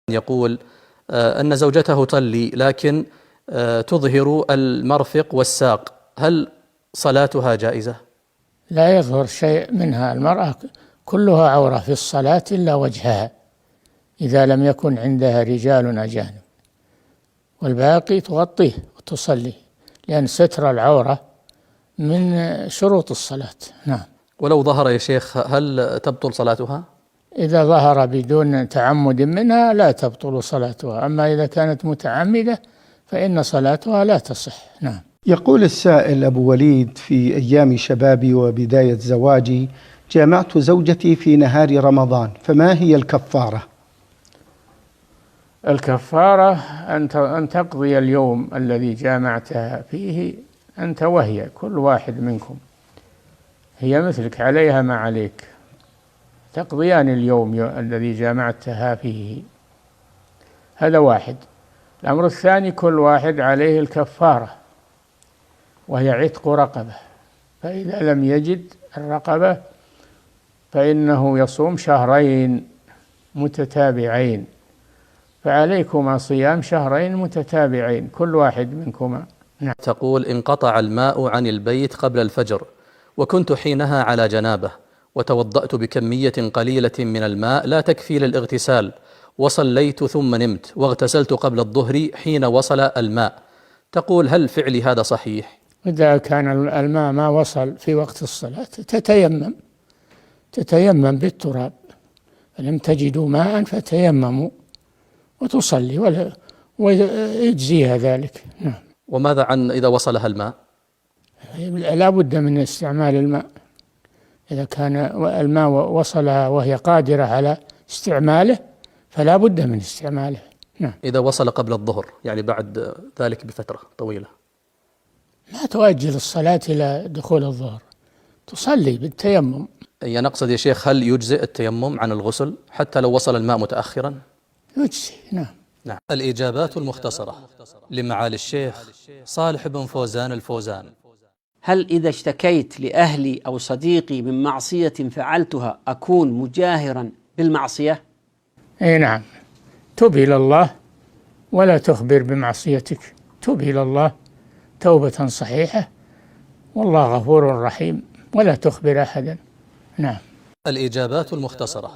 يقول أن زوجته طلي لكن تظهر المرفق والساق، هل صلاتها جائزة؟ لا يظهر شيء منها، المرأة كلها عورة في الصلاة إلا وجهها إذا لم يكن عندها رجال أجانب، والباقي تغطيه وتصلي، لأن ستر العورة من شروط الصلاة. نعم. ولو ظهر يا شيخ هل تبطل صلاتها؟ إذا ظهر بدون تعمد منها لا تبطل صلاتها، أما إذا كانت متعمدة فإن صلاتها لا تصح. نعم. يقول السائل أبو وليد: في أيام شبابي وبداية زواجي جامعت زوجتي في نهار رمضان، فما هي الكفارة؟ الكفارة أن تقضي اليوم الذي جامعتها فيه أنت وهي، كل واحد منكم، هي مثلك عليها ما عليك، تقضيان اليوم الذي جامعتها فيه، هذا واحد. الأمر الثاني، كل واحد عليه الكفارة وهي عتق رقبة، فإذا لم يجد الرقبة فإنه يصوم شهرين متتابعين، فعليكما صيام شهرين متتابعين كل واحد منكما. نعم. تقول: انقطع الماء عن البيت قبل الفجر وكنت حينها على جنابة، وتوضأت بكمية قليلة من الماء لا تكفي للاغتسال، وصليت ثم نمت، واغتسلت قبل الظهر حين وصل الماء. تقول: هل فعلي هذا صحيح؟ إذا كان الماء ما وصل في وقت الصلاة تتيمم بالتراب، فلم تجدوا ماء فتيمموا وتصلي ويجزيها ذلك. نعم. وماذا عن إذا وصلها الماء؟ لا بد من استعمال الماء، إذا كان الماء وصلها وهي قادرة على استعماله فلا بد من استعماله. نعم. إذا وصل قبل الظهر، يعني بعد ذلك بفترة طويلة، لا تؤجل الصلاة إلى دخول الظهر، تصلي بالتيمم. يعني نقصد يا شيخ، هل يجزئ التيمم عن الغسل حتى لو وصل الماء متأخرا؟ يجزي. نعم. نعم. الإجابات المختصرة لمعالي الشيخ صالح بن فوزان الفوزان: هل إذا اشتكيت لأهلي أو صديقي من معصية فعلتها أكون مجاهرا بالمعصية؟ أي نعم، تب إلى الله ولا تخبر بمعصيتك، تب إلى الله توبة صحيحة، والله غفور رحيم، ولا تخبر أحدا. نعم. الإجابات المختصرة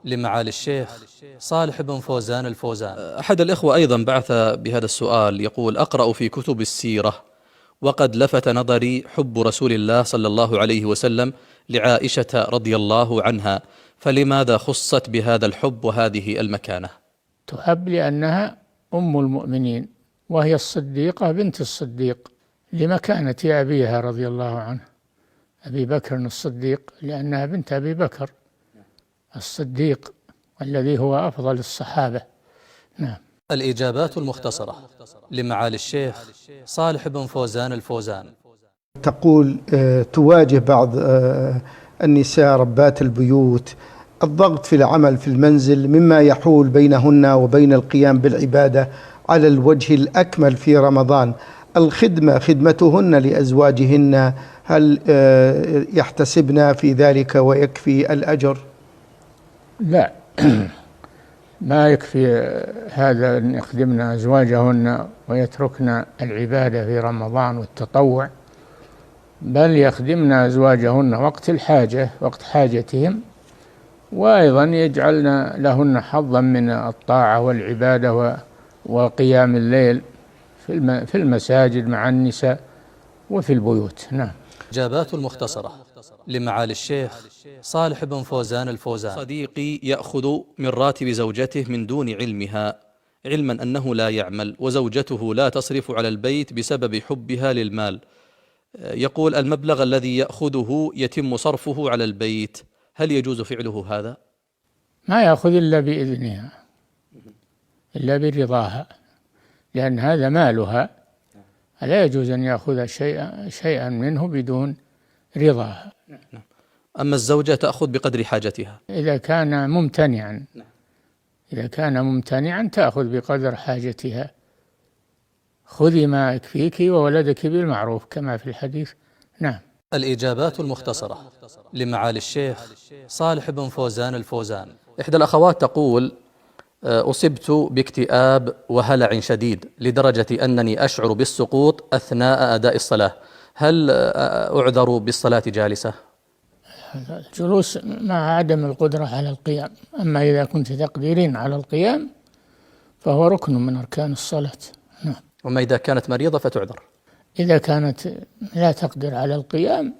لمعالي الشيخ صالح بن فوزان الفوزان. أحد الإخوة أيضا بعث بهذا السؤال، يقول: أقرأ في كتب السيرة وقد لفت نظري حب رسول الله صلى الله عليه وسلم لعائشة رضي الله عنها، فلماذا خصت بهذا الحب وهذه المكانة؟ تحب لأنها أم المؤمنين، وهي الصديقة بنت الصديق، لمكانة أبيها رضي الله عنه أبي بكر الصديق، لأنها بنت أبي بكر الصديق الذي هو أفضل الصحابة. نعم. الإجابات المختصرة لمعالي الشيخ صالح بن فوزان الفوزان. تقول: تواجه بعض النساء ربات البيوت الضغط في العمل في المنزل مما يحول بينهن وبين القيام بالعبادة على الوجه الأكمل في رمضان، خدمتهن لأزواجهن، هل يحتسبن في ذلك ويكفي الأجر؟ لا ما يكفي هذا أن يخدمن أزواجهن ويتركن العبادة في رمضان والتطوع، بل يخدمن أزواجهن وقت الحاجة، وقت حاجتهم، وأيضا يجعلن لهن حظا من الطاعة والعبادة وقيام الليل في المساجد مع النساء وفي البيوت. نعم. إجابات المختصرة لمعالي الشيخ صالح بن فوزان الفوزان: صديقي يأخذ من راتب زوجته من دون علمها، علما أنه لا يعمل، وزوجته لا تصرف على البيت بسبب حبها للمال. يقول: المبلغ الذي يأخذه يتم صرفه على البيت، هل يجوز فعله هذا؟ ما يأخذ إلا بإذنها، إلا برضاها، لأن هذا مالها، لا يجوز أن يأخذ شيئا منه بدون رضاها. أما الزوجة تأخذ بقدر حاجتها إذا كان ممتنعا، إذا كان ممتنعا تأخذ بقدر حاجتها. خذي ما يكفيك وولدك بالمعروف كما في الحديث. نعم. الإجابات المختصرة لمعالي الشيخ صالح بن فوزان الفوزان. إحدى الأخوات تقول: أصبت باكتئاب وهلع شديد لدرجة أنني أشعر بالسقوط أثناء أداء الصلاة، هل أعذر بالصلاة جالسة؟ الجلوس مع عدم القدرة على القيام، أما إذا كنت تقدرين على القيام فهو ركن من أركان الصلاة. نعم. وما إذا كانت مريضة فتعذر؟ إذا كانت لا تقدر على القيام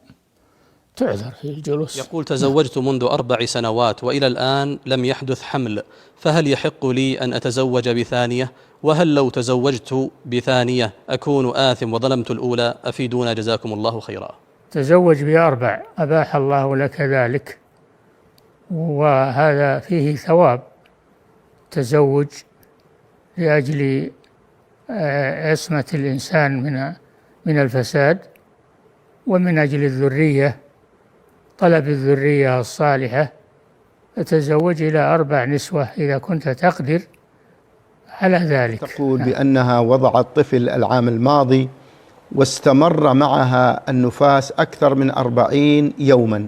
تعذر في الجلوس. يقول: تزوجت منذ 4 سنوات وإلى الآن لم يحدث حمل، فهل يحق لي أن أتزوج بثانية؟ وهل لو تزوجت بثانية أكون آثم وظلمت الأولى؟ أفيدونا جزاكم الله خيرا. تزوج ب4 أباح الله لك ذلك، وهذا فيه ثواب. تزوج لأجل عصمة الإنسان من الفساد، ومن أجل الذرية، طلب الذرية الصالحة. فتزوج إلى 4 نسوة إذا كنت تقدر على ذلك. تقول بأنها وضعت طفل العام الماضي واستمر معها النفاس أكثر من 40 يوما،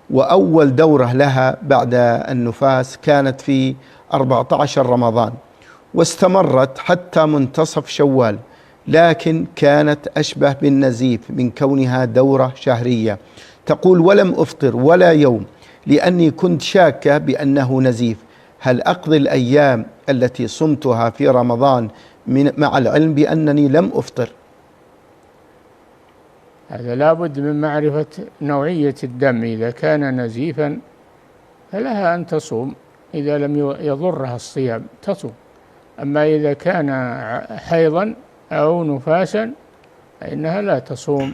وأول دورة لها بعد النفاس كانت في 14 رمضان، واستمرت حتى منتصف شوال، لكن كانت أشبه بالنزيف من كونها دورة شهرية. تقول: ولم أفطر ولا يوم لأني كنت شاكة بأنه نزيف، هل أقضي الأيام التي صمتها في رمضان مع العلم بأنني لم أفطر؟ هذا لابد من معرفة نوعية الدم. إذا كان نزيفا فلها أن تصوم، إذا لم يضرها الصيام تصوم. أما إذا كان حيضا أو نفاسا فإنها لا تصوم،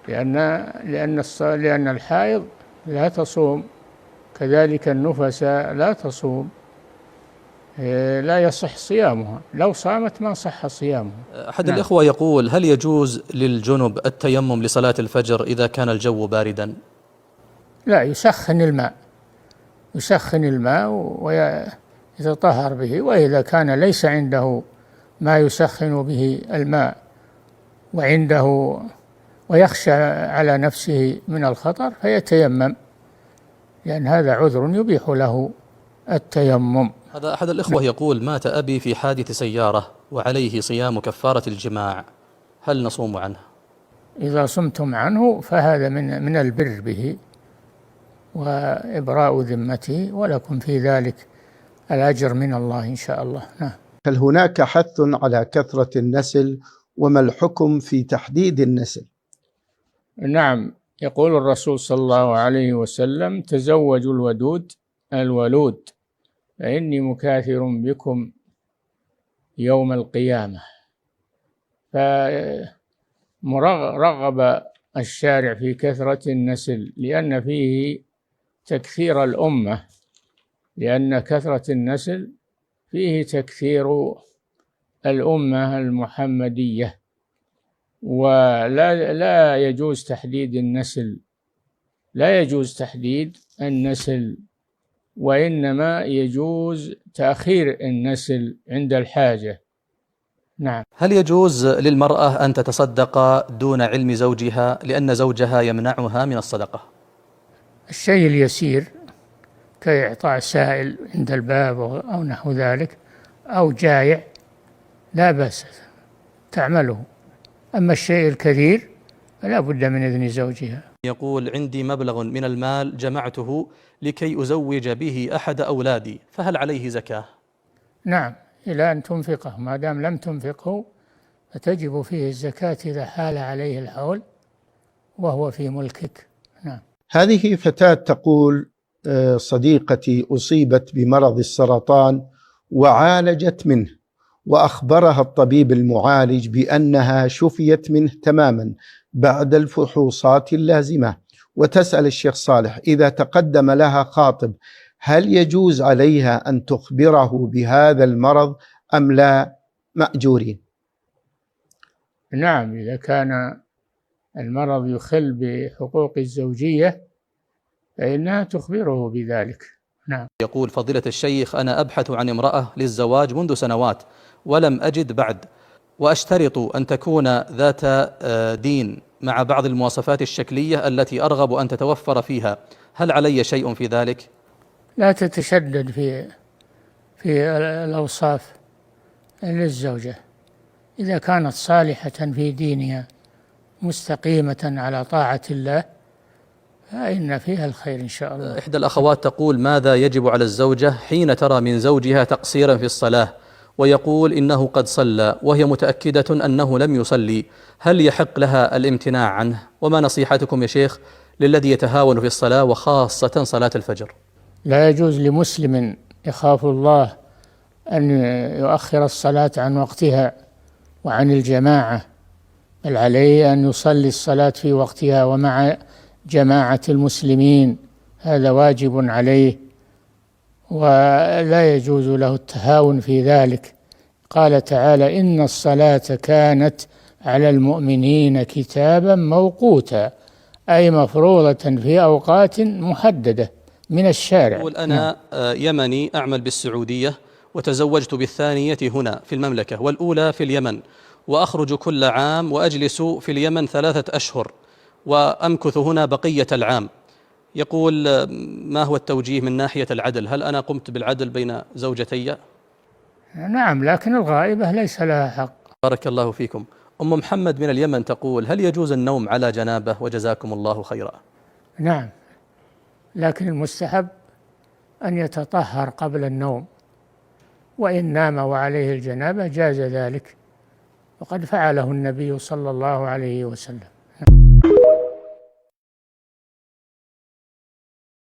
لأن الحائض لا تصوم، كذلك النفساء لا تصوم، لا يصح صيامها، لو صامت ما صح صيامها. أحد الإخوة يقول: هل يجوز للجنب التيمم لصلاة الفجر إذا كان الجو باردا؟ لا، يسخن الماء ويتطهر به، وإذا كان ليس عنده ما يسخن به الماء ويخشى على نفسه من الخطر فيتيمم، لأن هذا عذر يبيح له التيمم. هذا أحد الإخوة يقول: مات أبي في حادث سيارة وعليه صيام كفارة الجماع، هل نصوم عنه؟ إذا صمتم عنه فهذا من البر به وإبراء ذمته، ولكم في ذلك الأجر من الله إن شاء الله. نعم. هل هناك حث على كثرة النسل، وما الحكم في تحديد النسل؟ نعم، يقول الرسول صلى الله عليه وسلم: تزوجوا الولود فإني مكاثر بكم يوم القيامة. فرغب الشارع في كثرة النسل لأن فيه تكثير الأمة، لأن كثرة النسل فيه تكثير الأمة المحمدية. ولا يجوز تحديد النسل، لا يجوز تحديد النسل، وإنما يجوز تأخير النسل عند الحاجة. نعم. هل يجوز للمرأة أن تتصدق دون علم زوجها لأن زوجها يمنعها من الصدقة؟ الشيء اليسير كإعطاء سائل عند الباب أو نحو ذلك، أو جائع لا بأس تعمله. أما الشيء الكثير فلا بد من إذن زوجها. يقول: عندي مبلغ من المال جمعته لكي أزوج به أحد أولادي، فهل عليه زكاة؟ نعم، إلى أن تنفقه، ما دام لم تنفقه فتجب فيه الزكاة إذا حال عليه الحول وهو في ملكك. نعم. هذه فتاة تقول: صديقتي أصيبت بمرض السرطان وعالجت منه، وأخبرها الطبيب المعالج بأنها شفيت منه تماما بعد الفحوصات اللازمة، وتسأل الشيخ صالح: إذا تقدم لها خاطب هل يجوز عليها أن تخبره بهذا المرض أم لا مأجورين؟ نعم، إذا كان المرض يخل بحقوق الزوجية فإنها تخبره بذلك. نعم. يقول: فضيلة الشيخ، أنا أبحث عن امرأة للزواج منذ سنوات ولم أجد بعد، وأشترط أن تكون ذات دين مع بعض المواصفات الشكلية التي أرغب أن تتوفر فيها، هل علي شيء في ذلك؟ لا تتشدد في الأوصاف للزوجة، إذا كانت صالحة في دينها مستقيمة على طاعة الله فإن فيها الخير إن شاء الله. إحدى الأخوات تقول: ماذا يجب على الزوجة حين ترى من زوجها تقصيرا في الصلاة ويقول إنه قد صلى وهي متأكدة أنه لم يصلي، هل يحق لها الامتناع عنه؟ وما نصيحتكم يا شيخ للذي يتهاون في الصلاة وخاصة صلاة الفجر؟ لا يجوز لمسلم يخاف الله أن يؤخر الصلاة عن وقتها وعن الجماعة، بل عليه أن يصلي الصلاة في وقتها ومع جماعة المسلمين، هذا واجب عليه، ولا يجوز له التهاون في ذلك. قال تعالى: إن الصلاة كانت على المؤمنين كتابا موقوتا، أي مفروضة في أوقات محددة من الشارع. يقول: أنا يمني أعمل بالسعودية وتزوجت بالثانية هنا في المملكة والأولى في اليمن، وأخرج كل عام وأجلس في اليمن 3 أشهر وأمكث هنا بقية العام. يقول: ما هو التوجيه من ناحية العدل؟ هل أنا قمت بالعدل بين زوجتي؟ نعم، لكن الغائبة ليس لها حق. بارك الله فيكم. أم محمد من اليمن تقول: هل يجوز النوم على جنابه؟ وجزاكم الله خيرا. نعم، لكن المستحب أن يتطهر قبل النوم، وإن نام وعليه الجنابة جاز ذلك، وقد فعله النبي صلى الله عليه وسلم.